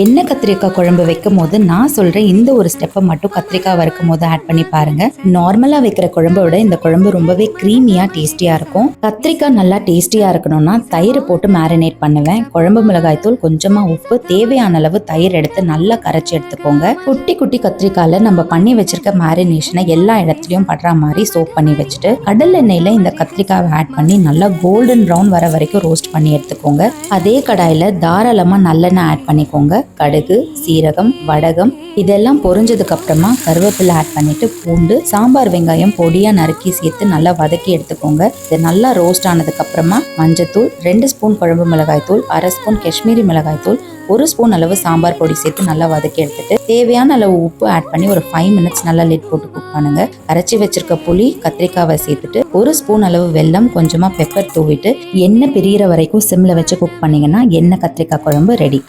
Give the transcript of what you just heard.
எண்ணெய் கத்திரிக்காய் குழம்பு வைக்கும் போது நான் சொல்றேன் இந்த ஒரு ஸ்டெப்பை மட்டும் கத்திரிக்காய் வறுக்கும் போது ஆட் பண்ணி பாருங்க. நார்மலா வைக்கிற குழம்பை விட இந்த குழம்பு ரொம்பவே கிரீமியா டேஸ்டியா இருக்கும். கத்திரிக்காய் நல்லா டேஸ்டியா இருக்கணும்னா தயிர் போட்டு மேரினேட் பண்ணுவேன். குழம்பு மிளகாய் தூள், கொஞ்சமா உப்பு, தேவையான அளவு தயிர் எடுத்து நல்லா கரைச்சி எடுத்துக்கோங்க. குட்டி குட்டி கத்திரிக்காயில நம்ம பண்ணி வச்சிருக்க மேரினேஷனை எல்லா இடத்துலயும் படுற மாதிரி சோப் பண்ணி வச்சுட்டு கடல் எண்ணெயில இந்த கத்திரிக்காவை ஆட் பண்ணி நல்லா கோல்டன் ப்ரௌன் வர வரைக்கும் ரோஸ்ட் பண்ணி எடுத்துக்கோங்க. அதே கடாயில தாராளமா நல்லெண்ணெய் ஆட் பண்ணிக்கோங்க. கடுகு, சீரகம், வடகம் இதெல்லாம் பொரிஞ்சதுக்கு அப்புறமா கருவேப்பிலை ஆட் பண்ணிட்டு பூண்டு, சாம்பார் வெங்காயம் பொடியா நறுக்கி சேர்த்து நல்லா வதக்கி எடுத்துக்கோங்க. இது நல்லா ரோஸ்ட் ஆனதுக்கு அப்புறமா மஞ்சத்தூள், 2 ஸ்பூன் குழம்பு மிளகாய் தூள், 1/2 ஸ்பூன் காஷ்மீரி மிளகாய் தூள், 1 ஸ்பூன் அளவு சாம்பார் பொடி சேர்த்து நல்லா வதக்கி எடுத்துட்டு தேவையான அளவு உப்பு ஆட் பண்ணி ஒரு 5 மினிட்ஸ் நல்லா லிட் போட்டு குக் பண்ணுங்க. அரைச்சி வச்சிருக்க புளி, கத்திரிக்காவை சேர்த்துட்டு 1 ஸ்பூன் அளவு வெல்லம், கொஞ்சமா பெப்பர் தூவிட்டு எண்ணெய் பிரியிற வரைக்கும் சிம்ல வச்சு குக் பண்ணீங்கன்னா எண்ணெய் கத்திரிக்காய் குழம்பு ரெடி.